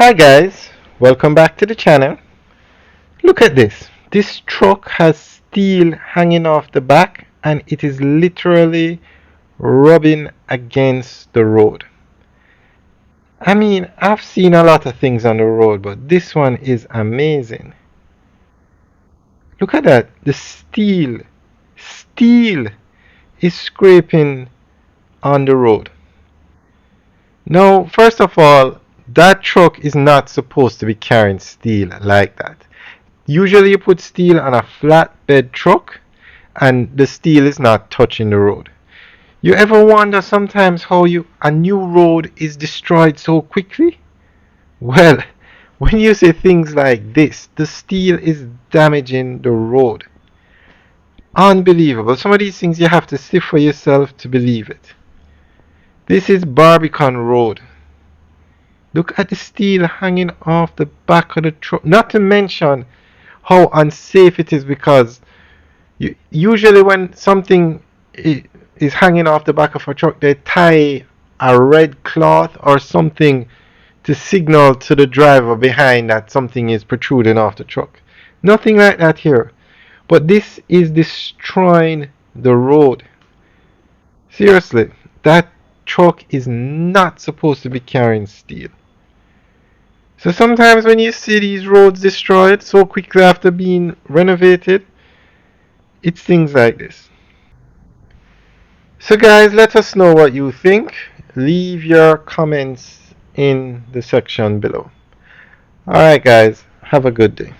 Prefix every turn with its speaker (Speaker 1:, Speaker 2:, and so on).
Speaker 1: Hi guys, welcome back to the channel. Look at this. This truck has steel hanging off the back and it is literally rubbing against the road. I mean, I've seen a lot of things on the road, but this one is amazing. Look at that. The steel is scraping on the road. Now, first of all, that truck is not supposed to be carrying steel like that. Usually you put steel on a flatbed truck and the steel is not touching the road. You ever wonder sometimes how a new road is destroyed so quickly? Well, when you say things like this, the steel is damaging the road. Unbelievable. Some of these things you have to see for yourself to believe it. This is Barbican Road. Look at the steel hanging off the back of the truck. Not to mention how unsafe it is, because usually when something is hanging off the back of a truck, they tie a red cloth or something to signal to the driver behind that something is protruding off the truck. Nothing like that here. But this is destroying the road. Seriously, that truck is not supposed to be carrying steel. So sometimes when you see these roads destroyed so quickly after being renovated, it's things like this. So guys, let us know what you think. Leave your comments in the section below. Alright guys, have a good day.